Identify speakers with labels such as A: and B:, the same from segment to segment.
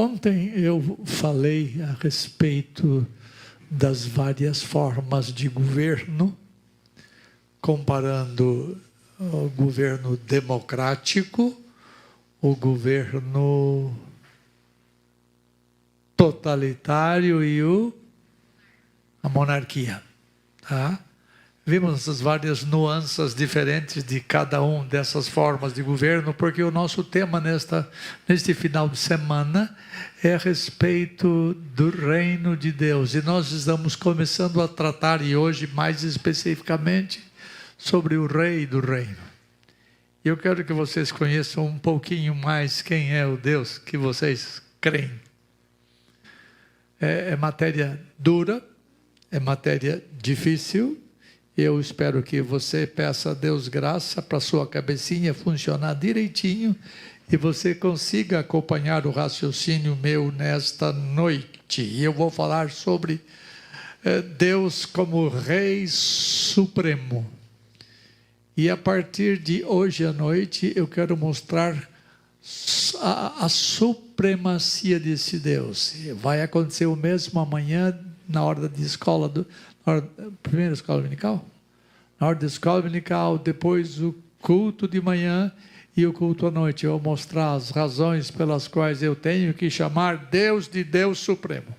A: Ontem eu falei a respeito das várias formas de governo, comparando o governo democrático, o governo totalitário e a monarquia. Tá? Vimos as várias nuances diferentes de cada uma dessas formas de governo, porque o nosso tema neste final de semana é a respeito do reino de Deus. E nós estamos começando a tratar, e hoje mais especificamente, sobre o rei do reino. E eu quero que vocês conheçam um pouquinho mais quem é o Deus que vocês creem. É matéria dura, é matéria difícil. Eu espero que você peça a Deus graça para a sua cabecinha funcionar direitinho e você consiga acompanhar o raciocínio meu nesta noite. E eu vou falar sobre Deus como Rei Supremo. E a partir de hoje à noite eu quero mostrar a supremacia desse Deus. Vai acontecer o mesmo amanhã na hora de escola primeira escola dominical? Na hora da escola dominical, depois o culto de manhã e o culto à noite. Eu vou mostrar as razões pelas quais eu tenho que chamar Deus de Deus Supremo.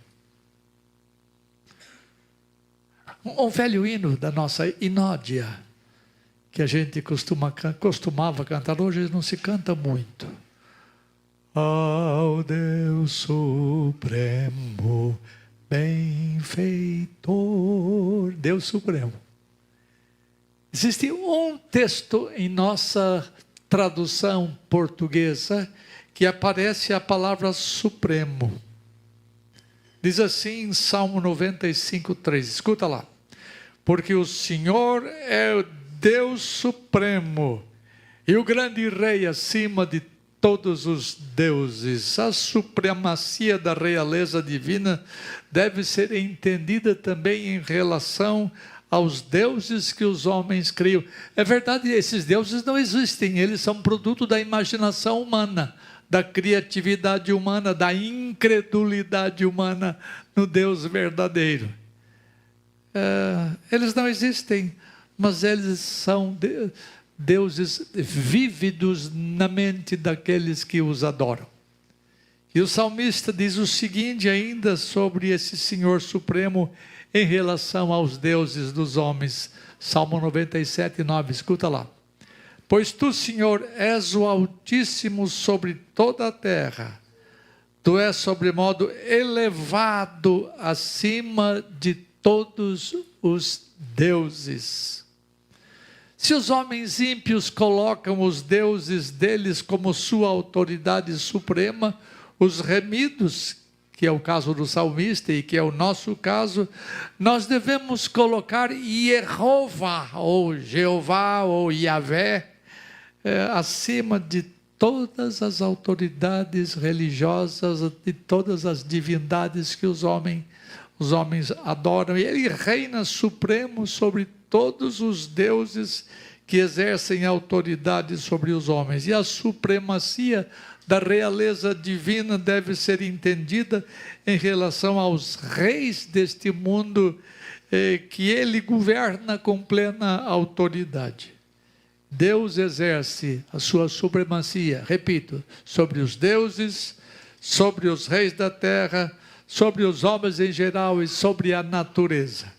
A: Um velho hino da nossa Inódia, que a gente costumava cantar, hoje não se canta muito. Ao Deus Supremo, benfeitor, Deus Supremo. Existe um texto em nossa tradução portuguesa que aparece a palavra Supremo. Diz assim em Salmo 95:3, escuta lá. Porque o Senhor é o Deus Supremo e o grande Rei acima de todos os deuses. A supremacia da realeza divina deve ser entendida também em relação aos deuses que os homens criam. É verdade, esses deuses não existem, eles são produto da imaginação humana, da criatividade humana, da incredulidade humana no Deus verdadeiro. Eles não existem, mas eles são deuses vívidos na mente daqueles que os adoram. E o salmista diz o seguinte ainda sobre esse Senhor Supremo em relação aos deuses dos homens. Salmo 97:9, escuta lá. Pois tu, Senhor, és o Altíssimo sobre toda a terra. Tu és sobremodo elevado acima de todos os deuses. Se os homens ímpios colocam os deuses deles como sua autoridade suprema, os remidos, que é o caso do salmista e que é o nosso caso, nós devemos colocar Jeová, ou Jeová, ou Yahvé, acima de todas as autoridades religiosas, de todas as divindades que os homens adoram. E ele reina supremo sobre todos os deuses que exercem autoridade sobre os homens. E a supremacia da realeza divina deve ser entendida em relação aos reis deste mundo, que ele governa com plena autoridade. Deus exerce a sua supremacia, repito, sobre os deuses, sobre os reis da terra, sobre os homens em geral e sobre a natureza.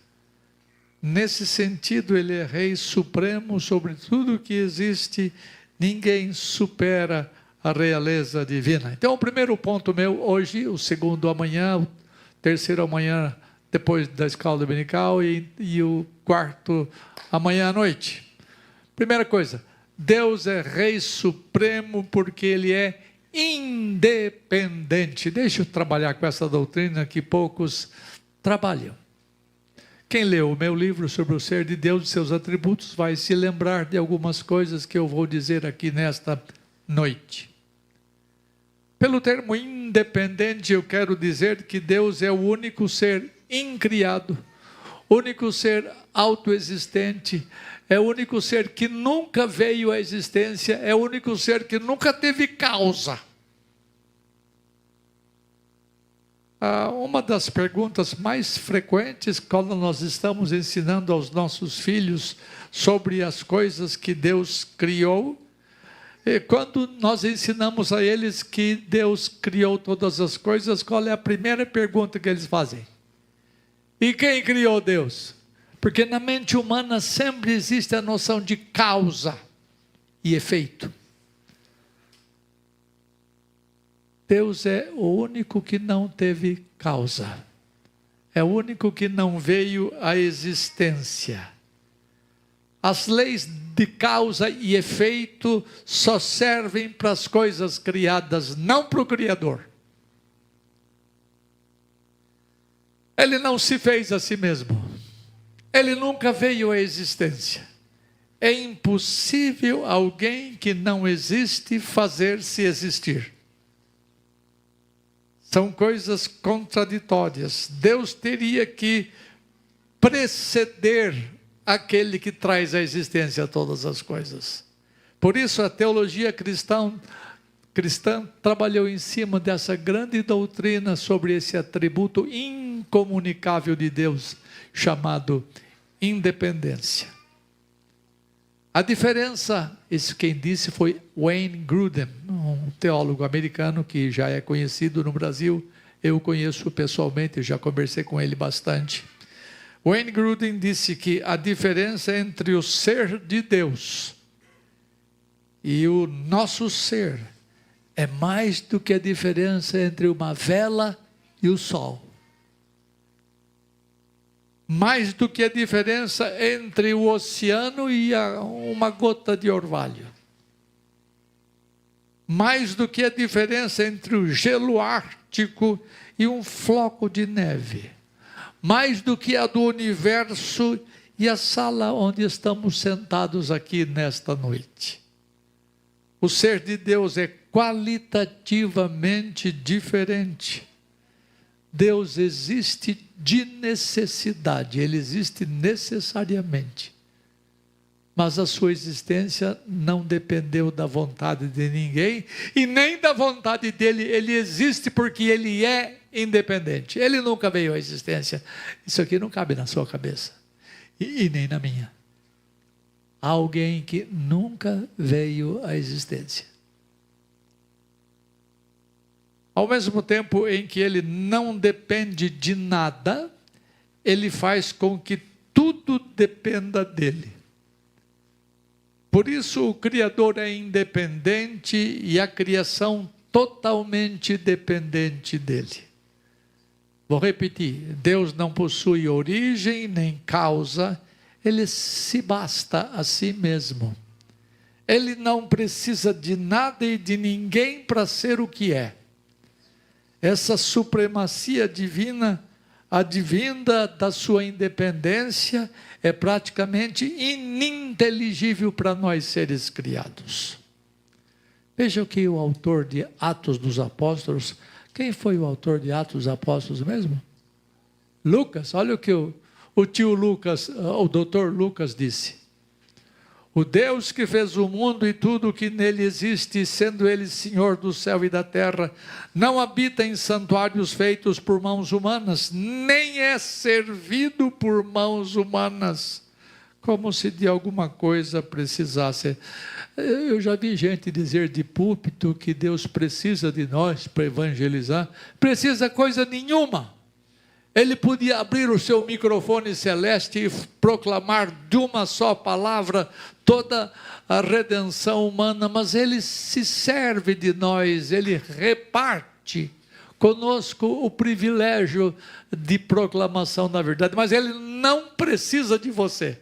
A: Nesse sentido, ele é Rei Supremo sobre tudo que existe, ninguém supera a realeza divina. Então, o primeiro ponto meu hoje, o segundo amanhã, o terceiro amanhã, depois da escola dominical, e o quarto amanhã à noite. Primeira coisa, Deus é Rei Supremo porque Ele é independente. Deixa eu trabalhar com essa doutrina que poucos trabalham. Quem leu o meu livro sobre o ser de Deus e seus atributos vai se lembrar de algumas coisas que eu vou dizer aqui nesta noite. Pelo termo independente, eu quero dizer que Deus é o único ser incriado, único ser autoexistente, é o único ser que nunca veio à existência, é o único ser que nunca teve causa. Uma das perguntas mais frequentes quando nós estamos ensinando aos nossos filhos sobre as coisas que Deus criou, quando nós ensinamos a eles que Deus criou todas as coisas, qual é a primeira pergunta que eles fazem? E quem criou Deus? Porque na mente humana sempre existe a noção de causa e efeito. Deus é o único que não teve causa. É o único que não veio à existência. As leis de causa e efeito só servem para as coisas criadas, não para o Criador. Ele não se fez a si mesmo. Ele nunca veio à existência. É impossível alguém que não existe fazer-se existir. São coisas contraditórias. Deus teria que preceder aquele que traz à existência todas as coisas. Por isso a teologia cristã trabalhou em cima dessa grande doutrina sobre esse atributo incomunicável de Deus, chamado independência. A diferença, isso quem disse foi Wayne Grudem, um teólogo americano que já é conhecido no Brasil. Eu conheço pessoalmente, já conversei com ele bastante. Wayne Grudem disse que a diferença entre o ser de Deus e o nosso ser é mais do que a diferença entre uma vela e o sol. Mais do que a diferença entre o oceano e uma gota de orvalho. Mais do que a diferença entre o gelo ártico e um floco de neve. Mais do que a do universo e a sala onde estamos sentados aqui nesta noite. O ser de Deus é qualitativamente diferente. Deus existe de necessidade, Ele existe necessariamente. Mas a sua existência não dependeu da vontade de ninguém, e nem da vontade dele. Ele existe porque Ele é independente. Ele nunca veio à existência. Isso aqui não cabe na sua cabeça, e nem na minha. Há alguém que nunca veio à existência. Ao mesmo tempo em que ele não depende de nada, ele faz com que tudo dependa dele. Por isso o Criador é independente e a criação totalmente dependente dele. Vou repetir, Deus não possui origem nem causa, ele se basta a si mesmo. Ele não precisa de nada e de ninguém para ser o que é. Essa supremacia divina, advinda da sua independência, é praticamente ininteligível para nós seres criados. Veja o que o autor de Atos dos Apóstolos, quem foi o autor de Atos dos Apóstolos mesmo? Lucas, olha o que o tio Lucas, o doutor Lucas disse. O Deus que fez o mundo e tudo o que nele existe, sendo Ele Senhor do céu e da terra, não habita em santuários feitos por mãos humanas, nem é servido por mãos humanas, como se de alguma coisa precisasse. Eu já vi gente dizer de púlpito que Deus precisa de nós para evangelizar. Precisa coisa nenhuma. Ele podia abrir o seu microfone celeste e proclamar de uma só palavra toda a redenção humana, mas Ele se serve de nós, Ele reparte conosco o privilégio de proclamação da verdade, mas Ele não precisa de você.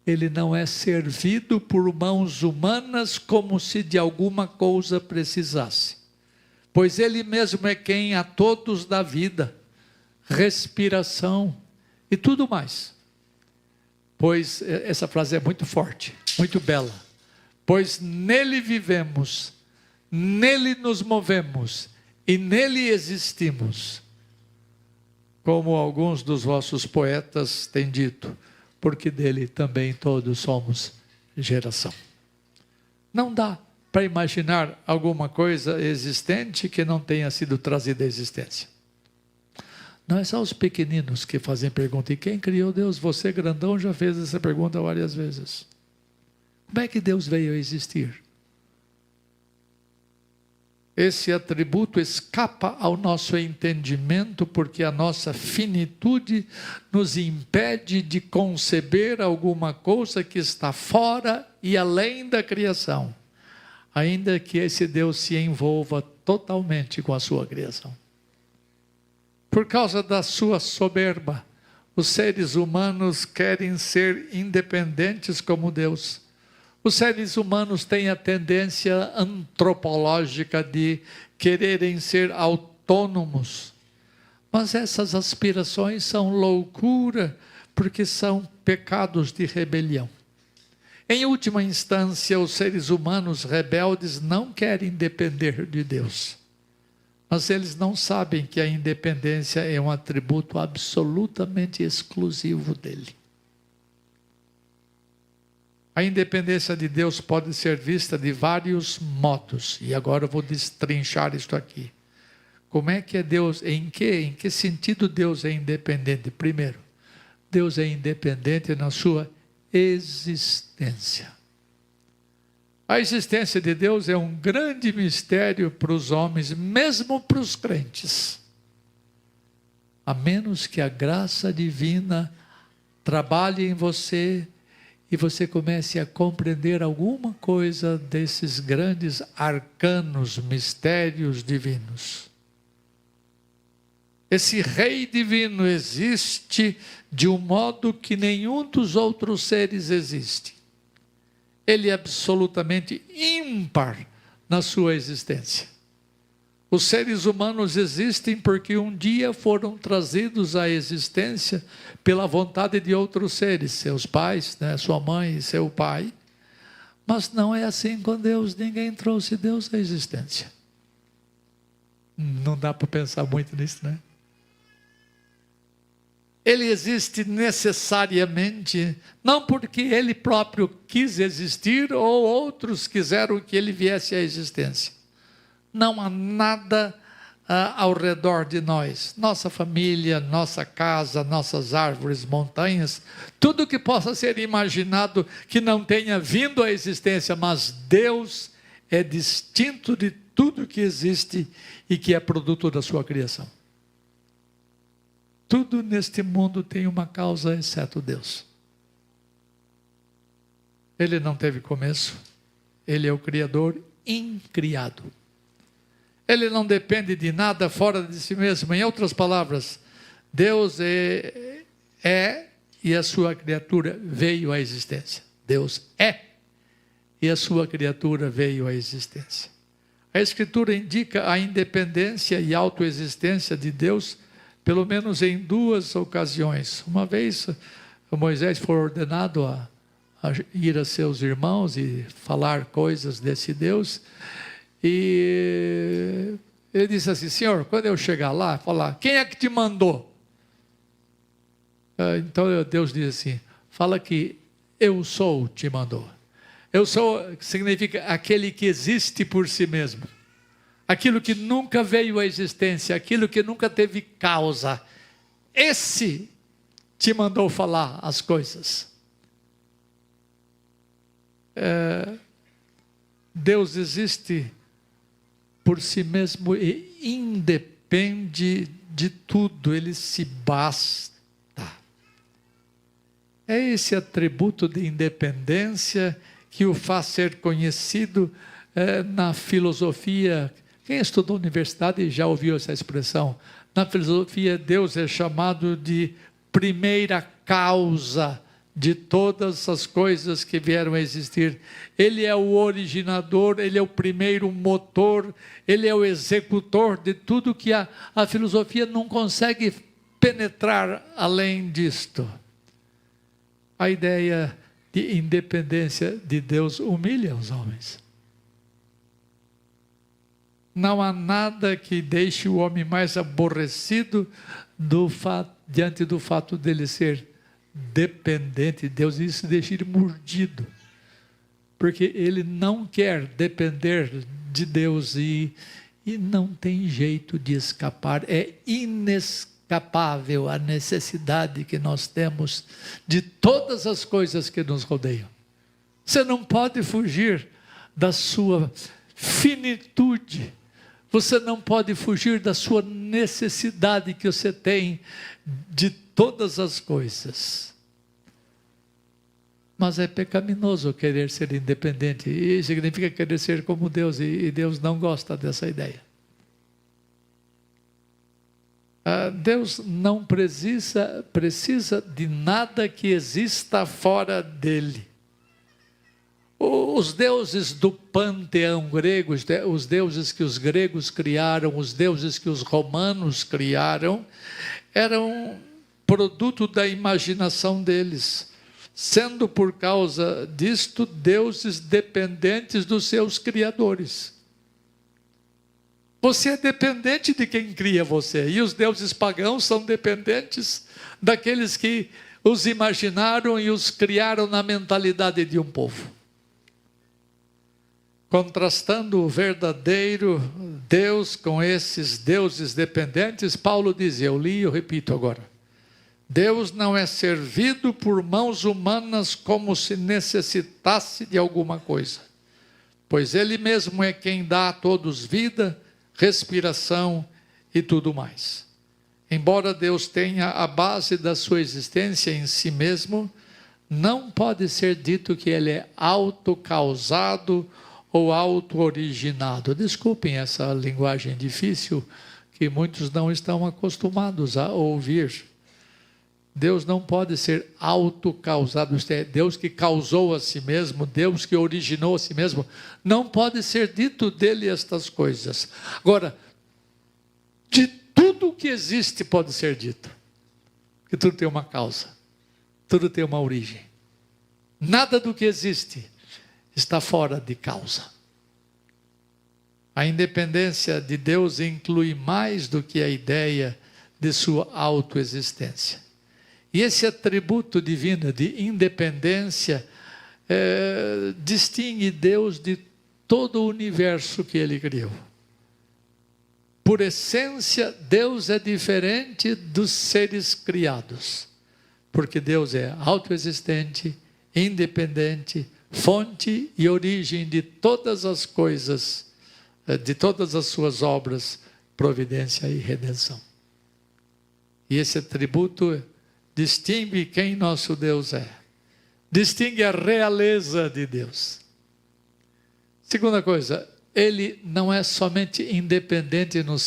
A: Ele não é servido por mãos humanas como se de alguma coisa precisasse. Pois Ele mesmo é quem a todos dá vida, respiração e tudo mais. Pois, essa frase é muito forte, muito bela. Pois nele vivemos, nele nos movemos e nele existimos. Como alguns dos vossos poetas têm dito, porque dele também todos somos geração. Não dá para imaginar alguma coisa existente que não tenha sido trazida à existência. Não é só os pequeninos que fazem pergunta, e quem criou Deus? Você, grandão, já fez essa pergunta várias vezes. Como é que Deus veio a existir? Esse atributo escapa ao nosso entendimento, porque a nossa finitude nos impede de conceber alguma coisa que está fora e além da criação, ainda que esse Deus se envolva totalmente com a sua criação. Por causa da sua soberba, os seres humanos querem ser independentes como Deus. Os seres humanos têm a tendência antropológica de quererem ser autônomos. Mas essas aspirações são loucura, porque são pecados de rebelião. Em última instância, os seres humanos rebeldes não querem depender de Deus. Mas eles não sabem que a independência é um atributo absolutamente exclusivo dele. A independência de Deus pode ser vista de vários modos. E agora eu vou destrinchar isto aqui. Como é que é Deus? Em que sentido Deus é independente? Primeiro, Deus é independente na sua existência. A existência de Deus é um grande mistério para os homens, mesmo para os crentes. A menos que a graça divina trabalhe em você e você comece a compreender alguma coisa desses grandes arcanos, mistérios divinos. Esse Rei divino existe de um modo que nenhum dos outros seres existe. Ele é absolutamente ímpar na sua existência. Os seres humanos existem porque um dia foram trazidos à existência pela vontade de outros seres, seus pais, né, sua mãe e seu pai. Mas não é assim com Deus, ninguém trouxe Deus à existência. Não dá para pensar muito nisso, né? Ele existe necessariamente, não porque ele próprio quis existir ou outros quiseram que ele viesse à existência. Não há nada ao redor de nós, nossa família, nossa casa, nossas árvores, montanhas, tudo que possa ser imaginado que não tenha vindo à existência, mas Deus é distinto de tudo que existe e que é produto da sua criação. Tudo neste mundo tem uma causa, exceto Deus. Ele não teve começo, ele é o Criador incriado. Ele não depende de nada fora de si mesmo. Em outras palavras, Deus é e a sua criatura veio à existência. Deus é e a sua criatura veio à existência. A Escritura indica a independência e autoexistência de Deus, pelo menos em duas ocasiões. Uma vez, Moisés foi ordenado a ir a seus irmãos e falar coisas desse Deus. E ele disse assim: Senhor, quando eu chegar lá, falar, quem é que te mandou? Então Deus diz assim: fala que eu sou te mandou. Eu sou significa aquele que existe por si mesmo. Aquilo que nunca veio à existência, aquilo que nunca teve causa. Esse te mandou falar as coisas. Deus existe por si mesmo e independe de tudo, ele se basta. É esse atributo de independência que o faz ser conhecido na filosofia. Quem estudou universidade já ouviu essa expressão. Na filosofia, Deus é chamado de primeira causa de todas as coisas que vieram a existir. Ele é o originador, ele é o primeiro motor, ele é o executor de tudo que a filosofia não consegue penetrar além disto. A ideia de independência de Deus humilha os homens. Não há nada que deixe o homem mais aborrecido diante do fato dele ser dependente de Deus. Isso deixa ele mordido. porque ele não quer depender de Deus e não tem jeito de escapar. É inescapável a necessidade que nós temos de todas as coisas que nos rodeiam. Você não pode fugir da sua finitude. Você não pode fugir da sua necessidade que você tem de todas as coisas. Mas é pecaminoso querer ser independente. E significa querer ser como Deus. E Deus não gosta dessa ideia. Deus não precisa de nada que exista fora dele. Os deuses do panteão grego, os deuses que os gregos criaram, os deuses que os romanos criaram, eram produto da imaginação deles, sendo por causa disto deuses dependentes dos seus criadores. Você é dependente de quem cria você, e os deuses pagãos são dependentes daqueles que os imaginaram e os criaram na mentalidade de um povo. Contrastando o verdadeiro Deus com esses deuses dependentes, Paulo diz, eu li e eu repito agora: Deus não é servido por mãos humanas como se necessitasse de alguma coisa, pois Ele mesmo é quem dá a todos vida, respiração e tudo mais. Embora Deus tenha a base da sua existência em si mesmo, não pode ser dito que Ele é autocausado ou auto-originado. Desculpem essa linguagem difícil que muitos não estão acostumados a ouvir. Deus não pode ser autocausado, isto é, Deus que causou a si mesmo, Deus que originou a si mesmo, não pode ser dito dele estas coisas. Agora, de tudo que existe pode ser dito, que tudo tem uma causa, tudo tem uma origem. Nada do que existe está fora de causa. A independência de Deus inclui mais do que a ideia de sua autoexistência. E esse atributo divino de independência distingue Deus de todo o universo que Ele criou. Por essência, Deus é diferente dos seres criados, porque Deus é autoexistente, independente, fonte e origem de todas as coisas, de todas as suas obras, providência e redenção. E esse atributo distingue quem nosso Deus é. Distingue a realeza de Deus. Segunda coisa, Ele não é somente independente na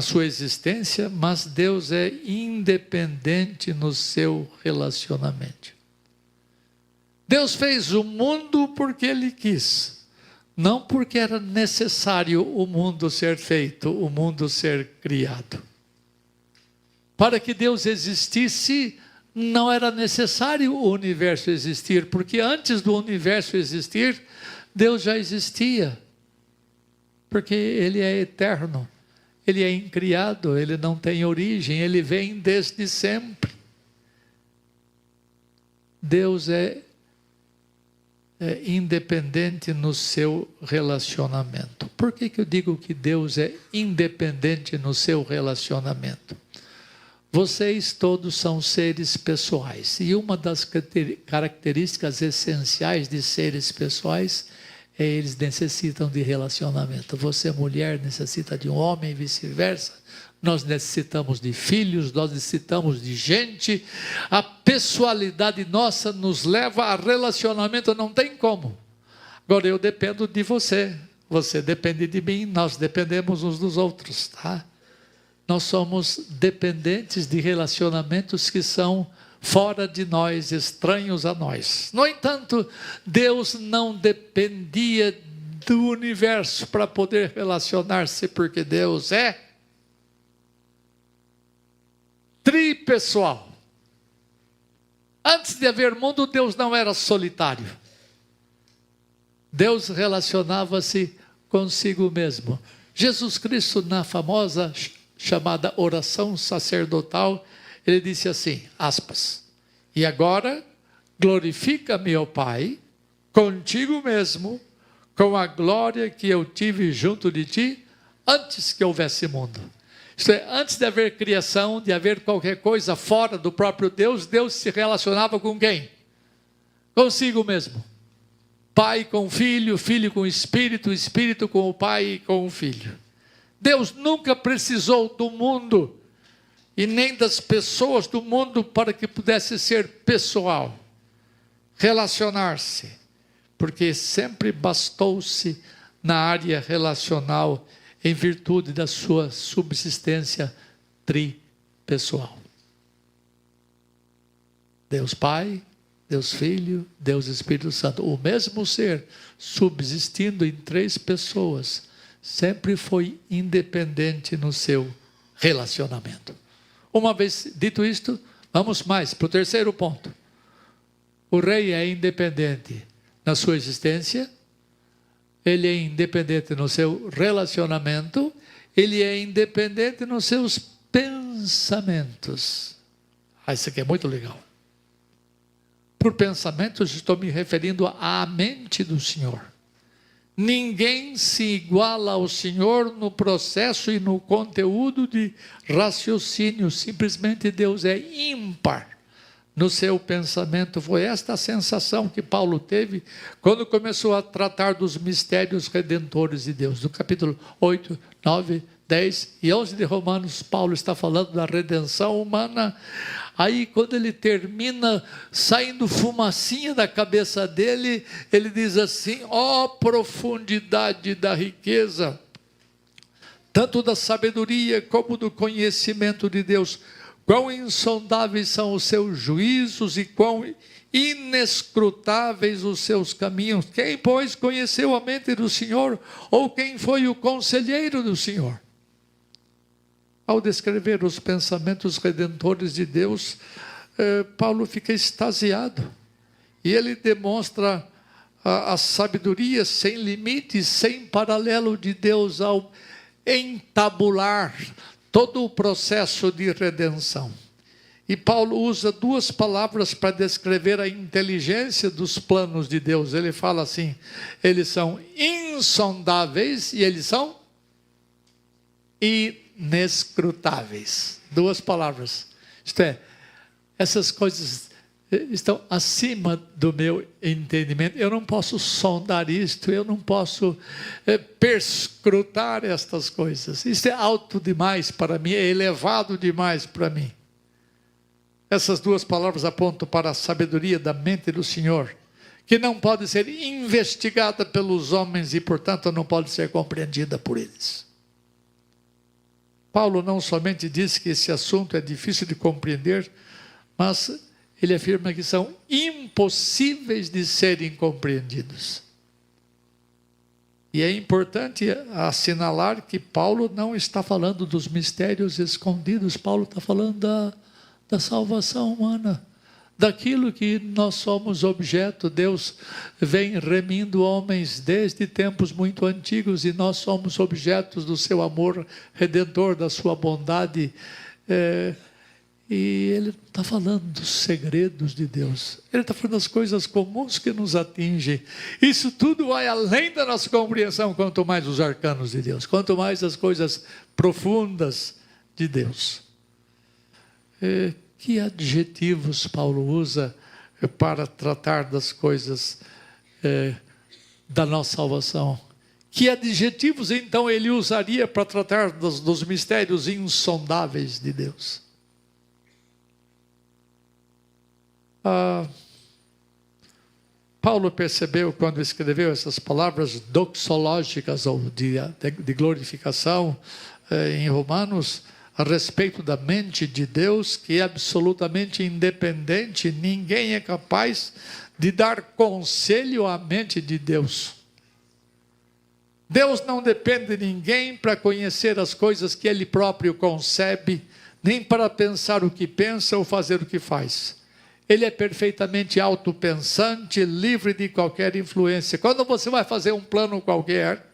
A: sua existência, mas Deus é independente no seu relacionamento. Deus fez o mundo porque Ele quis, não porque era necessário o mundo ser feito, o mundo ser criado. Para que Deus existisse, não era necessário o universo existir, porque antes do universo existir, Deus já existia. Porque Ele é eterno, Ele é incriado, Ele não tem origem, Ele vem desde sempre. Deus é independente no seu relacionamento. Por que eu digo que Deus é independente no seu relacionamento? Vocês todos são seres pessoais, e uma das características essenciais de seres pessoais é eles necessitam de relacionamento. Você, mulher, necessita de um homem e vice-versa. Nós necessitamos de filhos, nós necessitamos de gente. A pessoalidade nossa nos leva a relacionamento, não tem como. Agora, eu dependo de você, você depende de mim, nós dependemos uns dos outros, tá? Nós somos dependentes de relacionamentos que são fora de nós, estranhos a nós. No entanto, Deus não dependia do universo para poder relacionar-se, porque Deus é tripessoal. Antes de haver mundo, Deus não era solitário. Deus relacionava-se consigo mesmo. Jesus Cristo, na famosa chamada oração sacerdotal, ele disse assim, aspas, e agora glorifica-me, ó Pai, contigo mesmo, com a glória que eu tive junto de ti, antes que houvesse mundo. Isto é, antes de haver criação, de haver qualquer coisa fora do próprio Deus, Deus se relacionava com quem? Consigo mesmo. Pai com o filho, filho com o espírito, espírito com o pai e com o filho. Deus nunca precisou do mundo e nem das pessoas do mundo para que pudesse ser pessoal, relacionar-se, porque sempre bastou-se na área relacional em virtude da sua subsistência tripessoal. Deus Pai, Deus Filho, Deus Espírito Santo. O mesmo ser subsistindo em três pessoas, sempre foi independente no seu relacionamento. Uma vez dito isto, vamos mais para o terceiro ponto. O rei é independente na sua existência, ele é independente no seu relacionamento, ele é independente nos seus pensamentos. Isso aqui é muito legal. Por pensamentos, estou me referindo à mente do Senhor. Ninguém se iguala ao Senhor no processo e no conteúdo de raciocínio. Simplesmente Deus é ímpar no seu pensamento. Foi esta a sensação que Paulo teve quando começou a tratar dos mistérios redentores de Deus. No capítulo 8, 9, 10 e 11 de Romanos, Paulo está falando da redenção humana. Aí quando ele termina, saindo fumacinha da cabeça dele, ele diz assim: ó profundidade da riqueza, tanto da sabedoria como do conhecimento de Deus, quão insondáveis são os seus juízos e quão inescrutáveis os seus caminhos. Quem, pois, conheceu a mente do Senhor, ou quem foi o conselheiro do Senhor? Ao descrever os pensamentos redentores de Deus, Paulo fica extasiado. E ele demonstra a sabedoria sem limites, sem paralelo de Deus ao entabular todo o processo de redenção. E Paulo usa duas palavras para descrever a inteligência dos planos de Deus. Ele fala assim: eles são insondáveis e eles são inescrutáveis. Duas palavras. Isto é, essas coisas estão acima do meu entendimento. Eu não posso sondar isto, eu não posso perscrutar estas coisas. Isto é alto demais para mim, é elevado demais para mim. Essas duas palavras apontam para a sabedoria da mente do Senhor, que não pode ser investigada pelos homens e, portanto, não pode ser compreendida por eles. Paulo não somente diz que esse assunto é difícil de compreender, mas ele afirma que são impossíveis de serem compreendidos. E é importante assinalar que Paulo não está falando dos mistérios escondidos, Paulo está falando da salvação humana, daquilo que nós somos objeto. Deus vem remindo homens desde tempos muito antigos e nós somos objetos do seu amor redentor, da sua bondade. E ele está falando dos segredos de Deus. Ele está falando das coisas comuns que nos atingem. Isso tudo vai além da nossa compreensão, quanto mais os arcanos de Deus, quanto mais as coisas profundas de Deus. Que adjetivos Paulo usa para tratar das coisas da nossa salvação? Que adjetivos então ele usaria para tratar dos mistérios insondáveis de Deus? Paulo percebeu, quando escreveu essas palavras doxológicas ou de glorificação em Romanos, a respeito da mente de Deus, que é absolutamente independente, ninguém é capaz de dar conselho à mente de Deus. Deus não depende de ninguém para conhecer as coisas que Ele próprio concebe, nem para pensar o que pensa ou fazer o que faz. Ele é perfeitamente autopensante, livre de qualquer influência. Quando você vai fazer um plano qualquer,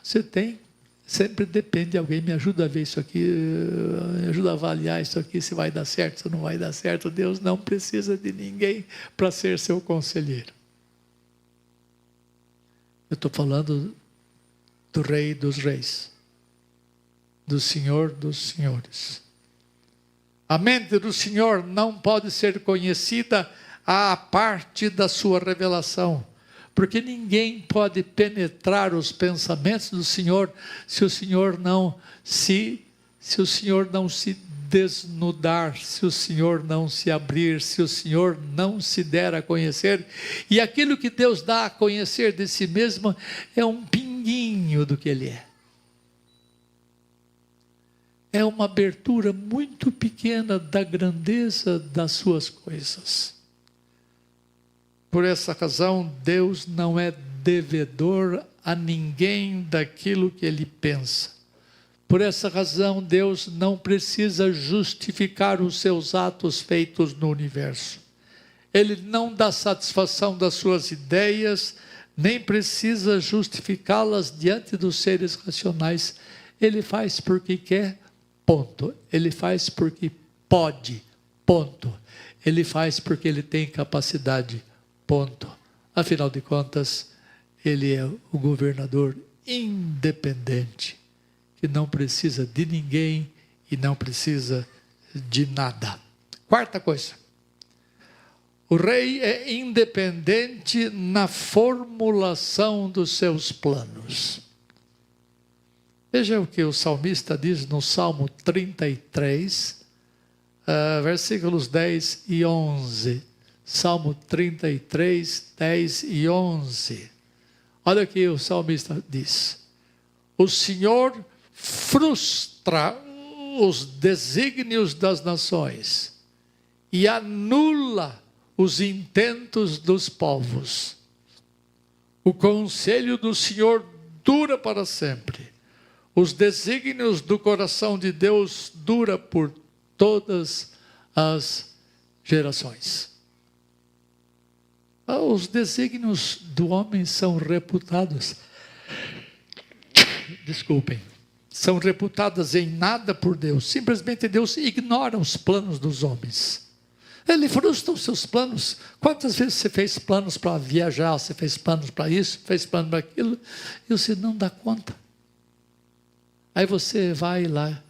A: sempre depende de alguém. Me ajuda a ver isso aqui, me ajuda a avaliar isso aqui, se vai dar certo, se não vai dar certo. Deus não precisa de ninguém para ser seu conselheiro. Eu estou falando do Rei dos Reis, do Senhor dos Senhores. A mente do Senhor não pode ser conhecida à parte da sua revelação, porque ninguém pode penetrar os pensamentos do Senhor se o Senhor não se desnudar, se o Senhor não se abrir, se o Senhor não se der a conhecer. E aquilo que Deus dá a conhecer de si mesmo é um pinguinho do que Ele é. É uma abertura muito pequena da grandeza das suas coisas. Por essa razão, Deus não é devedor a ninguém daquilo que Ele pensa. Por essa razão, Deus não precisa justificar os seus atos feitos no universo. Ele não dá satisfação das suas ideias, nem precisa justificá-las diante dos seres racionais. Ele faz porque quer, ponto. Ele faz porque pode, ponto. Ele faz porque ele tem capacidade, ponto. Afinal de contas, ele é o governador independente, que não precisa de ninguém e não precisa de nada. Quarta coisa, o rei é independente na formulação dos seus planos. Veja o que o salmista diz no Salmo 33, versículos 10 e 11. Salmo 33, 10 e 11. Olha o que o salmista diz: o Senhor frustra os desígnios das nações e anula os intentos dos povos. O conselho do Senhor dura para sempre. Os desígnios do coração de Deus dura por todas as gerações. Os desígnios do homem são reputados, são reputadas em nada por Deus. Simplesmente Deus ignora os planos dos homens. Ele frustra os seus planos. Quantas vezes você fez planos para viajar, você fez planos para isso, fez planos para aquilo, e você não dá conta. Aí você vai lá,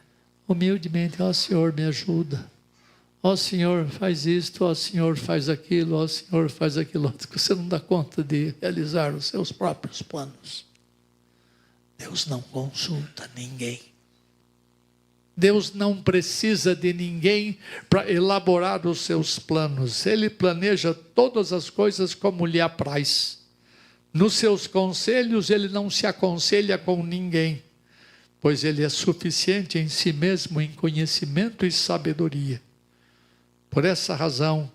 A: humildemente: ó Senhor, me ajuda. Ó Senhor, faz isto, ó Senhor, faz aquilo, ó Senhor, faz aquilo outro. Você não dá conta de realizar os seus próprios planos. Deus não consulta ninguém. Deus não precisa de ninguém para elaborar os seus planos. Ele planeja todas as coisas como lhe apraz. Nos seus conselhos, ele não se aconselha com ninguém, pois ele é suficiente em si mesmo em conhecimento e sabedoria. Por essa razão,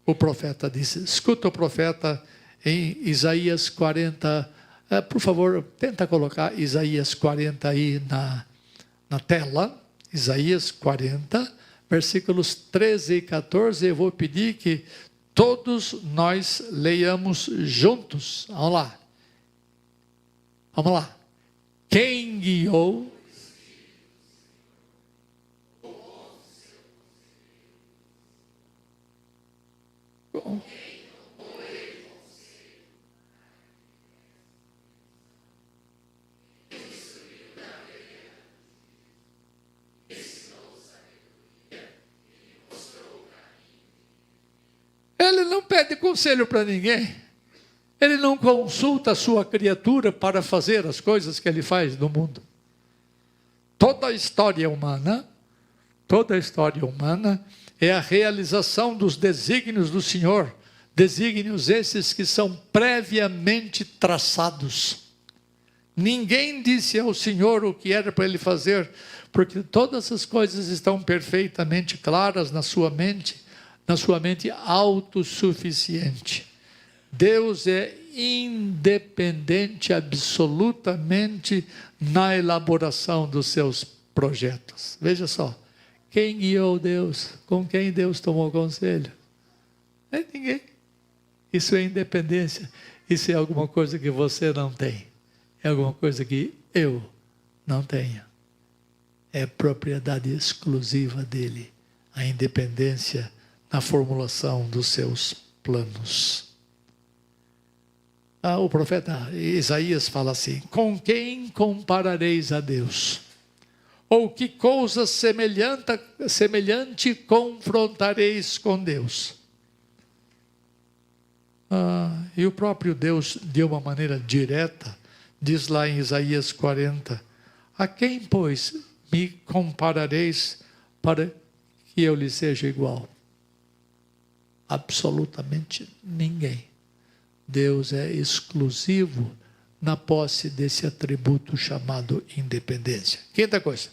A: o profeta disse, escuta o profeta em Isaías 40, por favor, tenta colocar Isaías 40 aí na tela, Isaías 40, versículos 13 e 14, eu vou pedir que todos nós leiamos juntos. Vamos lá. Vamos lá. Quem guiou? Ele não pede conselho para ninguém. Ele não consulta a sua criatura para fazer as coisas que ele faz no mundo. Toda a história humana é a realização dos desígnios do Senhor. Desígnios esses que são previamente traçados. Ninguém disse ao Senhor o que era para ele fazer, porque todas as coisas estão perfeitamente claras na sua mente autossuficiente. Deus é independente absolutamente na elaboração dos seus projetos. Veja só, quem guiou Deus? Com quem Deus tomou conselho? Não é ninguém. Isso é independência. Isso é alguma coisa que você não tem. É alguma coisa que eu não tenho. É propriedade exclusiva dele. A independência na formulação dos seus planos. o profeta Isaías fala assim: com quem comparareis a Deus? Ou que coisa semelhante confrontareis com Deus? E o próprio Deus, de uma maneira direta, diz lá em Isaías 40, a quem, pois, me comparareis para que eu lhe seja igual? Absolutamente ninguém. Deus é exclusivo na posse desse atributo chamado independência. Quinta coisa,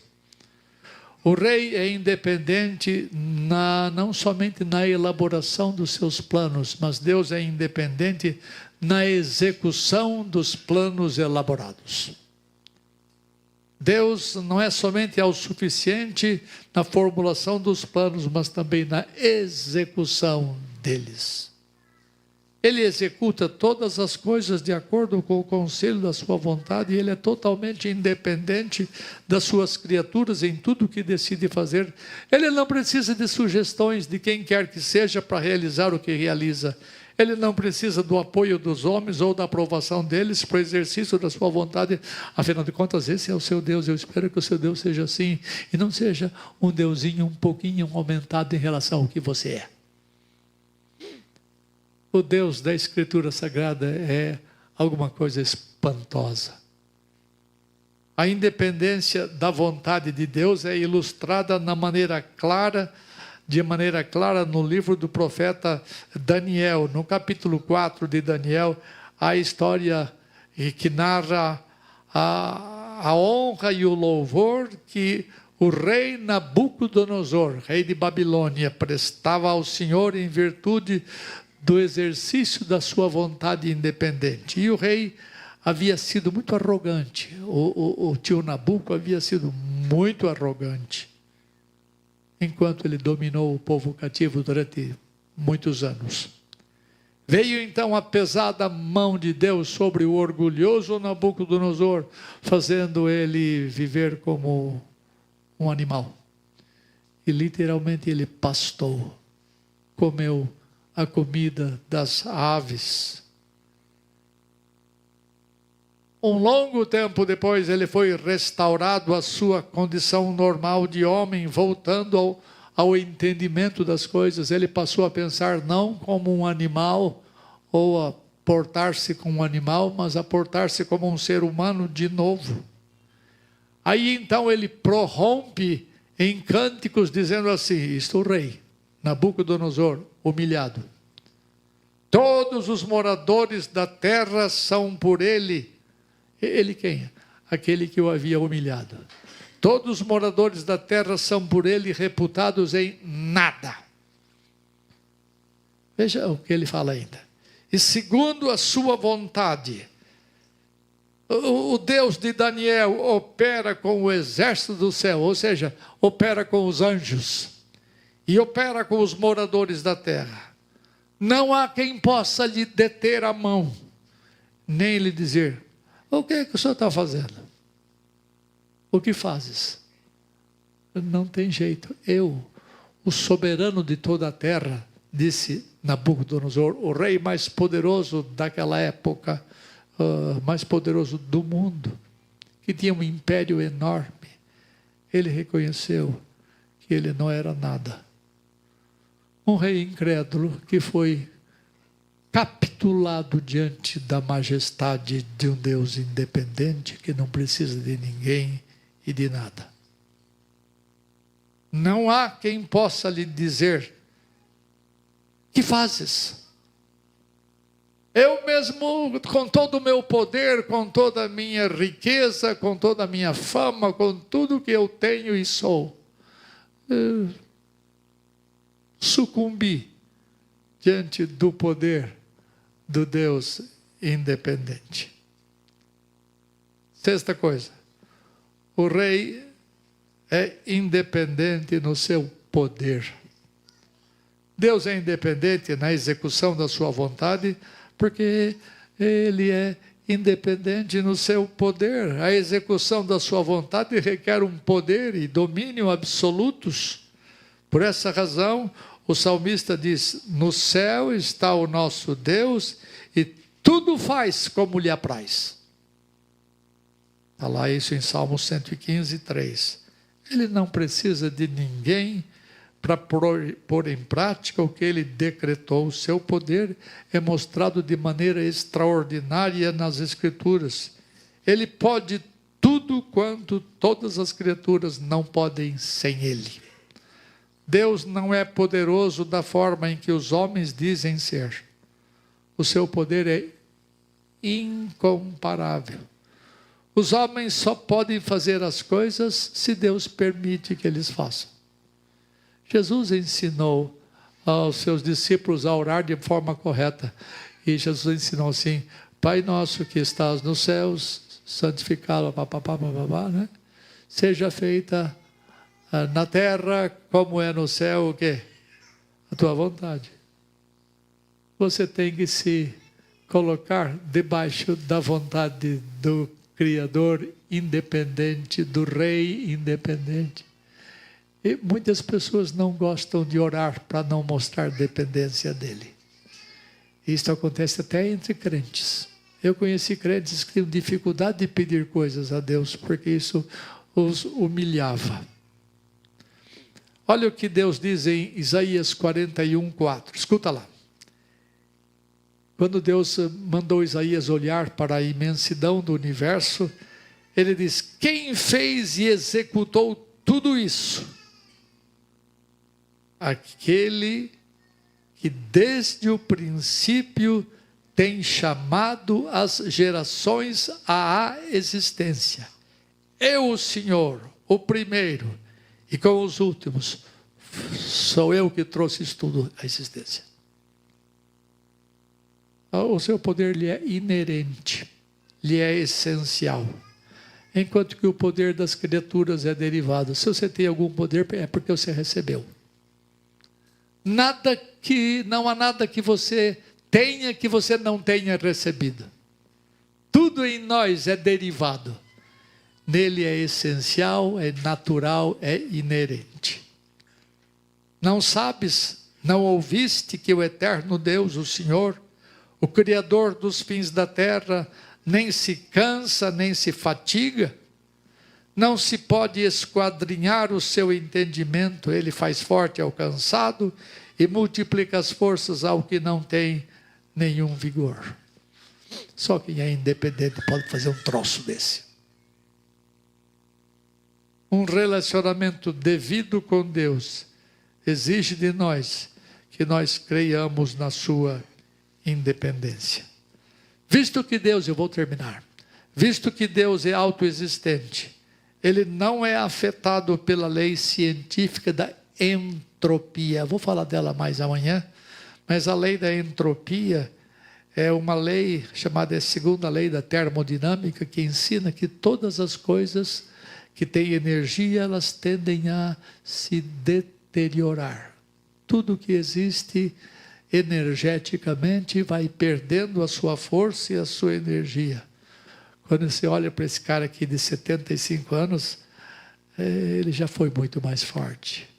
A: o rei é independente não somente na elaboração dos seus planos, mas Deus é independente na execução dos planos elaborados. Deus não é somente autossuficiente na formulação dos planos, mas também na execução deles. Ele executa todas as coisas de acordo com o conselho da sua vontade, e ele é totalmente independente das suas criaturas em tudo o que decide fazer. Ele não precisa de sugestões de quem quer que seja para realizar o que realiza. Ele não precisa do apoio dos homens ou da aprovação deles para o exercício da sua vontade. Afinal de contas, esse é o seu Deus. Eu espero que o seu Deus seja assim, e não seja um deusinho um pouquinho aumentado em relação ao que você é. O Deus da Escritura Sagrada é alguma coisa espantosa. A independência da vontade de Deus é ilustrada de maneira clara no livro do profeta Daniel. No capítulo 4 de Daniel, a história que narra a honra e o louvor que o rei Nabucodonosor, rei de Babilônia, prestava ao Senhor em virtude do exercício da sua vontade independente. E o rei havia sido muito arrogante, o tio Nabuco havia sido muito arrogante, enquanto ele dominou o povo cativo durante muitos anos. Veio então a pesada mão de Deus sobre o orgulhoso Nabucodonosor, fazendo ele viver como um animal. E literalmente ele pastou, comeu a comida das aves. Um longo tempo depois, ele foi restaurado à sua condição normal de homem, voltando ao entendimento das coisas. Ele passou a pensar não como um animal, ou a portar-se como um animal, mas a portar-se como um ser humano de novo. Aí então ele prorrompe em cânticos, dizendo assim: isto o rei Nabucodonosor, humilhado. Todos os moradores da terra são por ele. Ele quem? Aquele que o havia humilhado. Todos os moradores da terra são por ele reputados em nada. Veja o que ele fala ainda. E segundo a sua vontade, o Deus de Daniel opera com o exército do céu, ou seja, opera com os anjos, e opera com os moradores da terra. Não há quem possa lhe deter a mão, nem lhe dizer: o que é que o senhor está fazendo? O que fazes? Não tem jeito. Eu, o soberano de toda a terra, disse Nabucodonosor, o rei mais poderoso daquela época, mais poderoso do mundo, que tinha um império enorme. Ele reconheceu que ele não era nada. Um rei incrédulo que foi capitulado diante da majestade de um Deus independente, que não precisa de ninguém e de nada. Não há quem possa lhe dizer: que fazes? Eu mesmo, com todo o meu poder, com toda a minha riqueza, com toda a minha fama, com tudo que eu tenho e sou, sucumbi diante do poder do Deus independente. Sexta coisa, o rei é independente no seu poder. Deus é independente na execução da sua vontade, porque ele é independente no seu poder. A execução da sua vontade requer um poder e domínio absolutos. Por essa razão, o salmista diz: no céu está o nosso Deus, e tudo faz como lhe apraz. Está lá isso em Salmo 115, 3. Ele não precisa de ninguém para pôr em prática o que ele decretou. O seu poder é mostrado de maneira extraordinária nas Escrituras. Ele pode tudo quanto todas as criaturas não podem sem ele. Deus não é poderoso da forma em que os homens dizem ser. O seu poder é incomparável. Os homens só podem fazer as coisas se Deus permite que eles façam. Jesus ensinou aos seus discípulos a orar de forma correta. E Jesus ensinou assim: Pai nosso que estás nos céus, santificado, né? Seja feita na terra como é no céu, o quê? A tua vontade. Você tem que se colocar debaixo da vontade do Criador independente, do Rei independente. E muitas pessoas não gostam de orar para não mostrar dependência dele. Isso acontece até entre crentes. Eu conheci crentes que tinham dificuldade de pedir coisas a Deus, porque isso os humilhava. Olha o que Deus diz em Isaías 41, 4. Escuta lá. Quando Deus mandou Isaías olhar para a imensidão do universo, ele diz: quem fez e executou tudo isso? Aquele que desde o princípio tem chamado as gerações à existência. Eu, o Senhor, o primeiro, e com os últimos, sou eu que trouxe isso tudo à existência. O seu poder lhe é inerente, lhe é essencial. Enquanto que o poder das criaturas é derivado. Se você tem algum poder, é porque você recebeu. Não há nada que você tenha que você não tenha recebido. Tudo em nós é derivado. Nele é essencial, é natural, é inerente. Não sabes, não ouviste que o eterno Deus, o Senhor, o Criador dos fins da terra, nem se cansa, nem se fatiga? Não se pode esquadrinhar o seu entendimento, ele faz forte ao cansado e multiplica as forças ao que não tem nenhum vigor. Só quem é independente pode fazer um troço desse. Um relacionamento devido com Deus exige de nós que nós creiamos na sua independência. Visto que Deus, eu vou terminar, visto que Deus é autoexistente, ele não é afetado pela lei científica da entropia. Vou falar dela mais amanhã, mas a lei da entropia é uma lei chamada segunda lei da termodinâmica, que ensina que todas as coisas que têm energia, elas tendem a se deteriorar. Tudo que existe energeticamente vai perdendo a sua força e a sua energia. Quando você olha para esse cara aqui de 75 anos, ele já foi muito mais forte.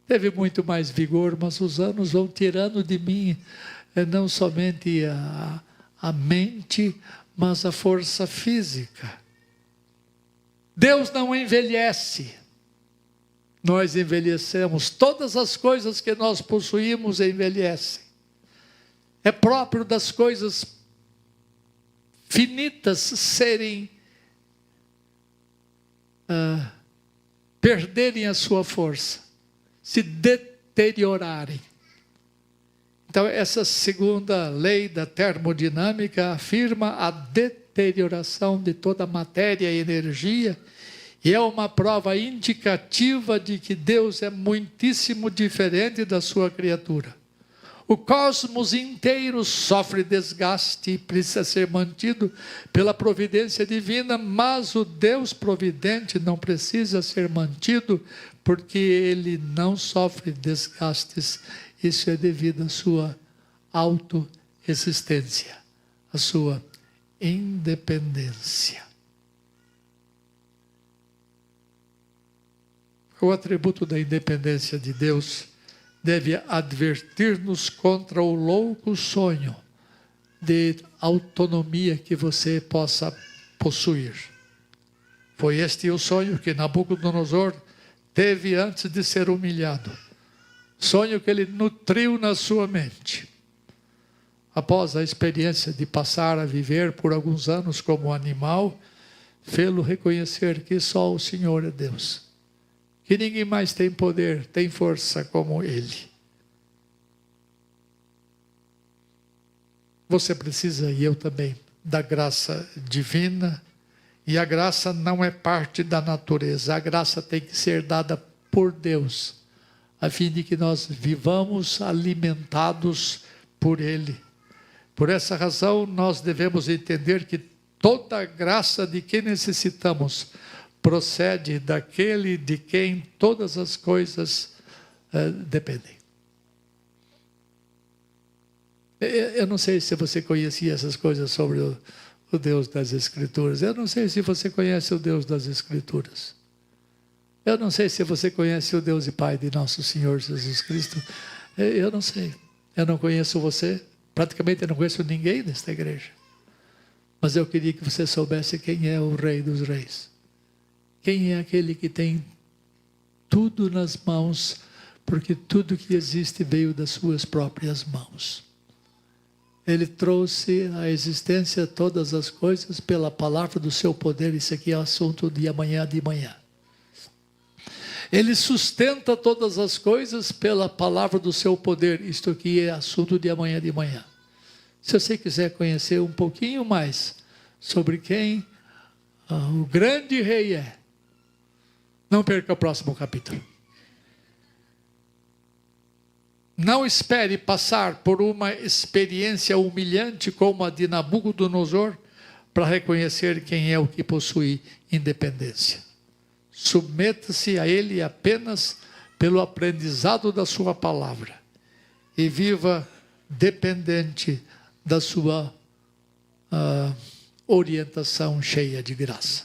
A: Teve muito mais vigor, mas os anos vão tirando de mim não somente a mente, mas a força física. Deus não envelhece. Nós envelhecemos. Todas as coisas que nós possuímos envelhecem. É próprio das coisas finitas serem perderem a sua força, se deteriorarem. Então, essa segunda lei da termodinâmica afirma a deterioração de toda a matéria e energia, e é uma prova indicativa de que Deus é muitíssimo diferente da sua criatura. O cosmos inteiro sofre desgaste e precisa ser mantido pela providência divina, mas o Deus providente não precisa ser mantido, porque ele não sofre desgastes. Isso é devido à sua autoexistência, à sua independência. O atributo da independência de Deus deve advertir-nos contra o louco sonho de autonomia que você possa possuir. Foi este o sonho que Nabucodonosor teve antes de ser humilhado. Sonho que ele nutriu na sua mente. Após a experiência de passar a viver por alguns anos como animal, fê-lo reconhecer que só o Senhor é Deus. Que ninguém mais tem poder, tem força como Ele. Você precisa, e eu também, da graça divina. E a graça não é parte da natureza. A graça tem que ser dada por Deus, a fim de que nós vivamos alimentados por Ele. Por essa razão, nós devemos entender que toda a graça de que necessitamos procede daquele de quem todas as coisas dependem. Eu não sei se você conhecia essas coisas sobre o Deus das Escrituras. Eu não sei se você conhece o Deus das Escrituras. Eu não sei se você conhece o Deus e Pai de nosso Senhor Jesus Cristo. Eu não sei. Eu não conheço você. Praticamente eu não conheço ninguém nesta igreja. Mas eu queria que você soubesse quem é o Rei dos Reis. Quem é aquele que tem tudo nas mãos, porque tudo que existe veio das suas próprias mãos. Ele trouxe à existência todas as coisas pela palavra do seu poder. Isso aqui é assunto de amanhã de manhã. Ele sustenta todas as coisas pela palavra do seu poder. Isto aqui é assunto de amanhã de manhã. Se você quiser conhecer um pouquinho mais sobre quem o grande rei é, não perca o próximo capítulo. Não espere passar por uma experiência humilhante como a de Nabucodonosor para reconhecer quem é o que possui independência. Submeta-se a Ele apenas pelo aprendizado da sua palavra e viva dependente da sua orientação cheia de graça.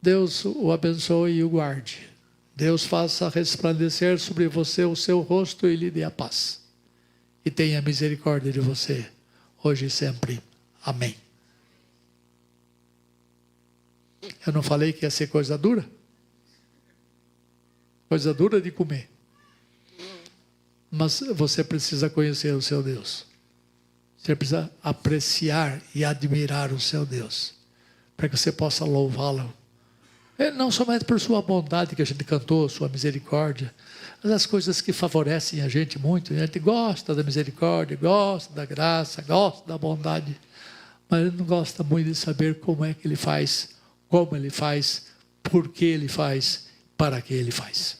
A: Deus o abençoe e o guarde. Deus faça resplandecer sobre você o seu rosto e lhe dê a paz. E tenha misericórdia de você, hoje e sempre. Amém. Eu não falei que ia ser coisa dura? Coisa dura de comer. Mas você precisa conhecer o seu Deus. Você precisa apreciar e admirar o seu Deus, para que você possa louvá-lo. Não somente por sua bondade, que a gente cantou, sua misericórdia, mas as coisas que favorecem a gente muito. A gente gosta da misericórdia, gosta da graça, gosta da bondade, mas ele não gosta muito de saber como é que ele faz, como ele faz, por que ele faz, para que ele faz.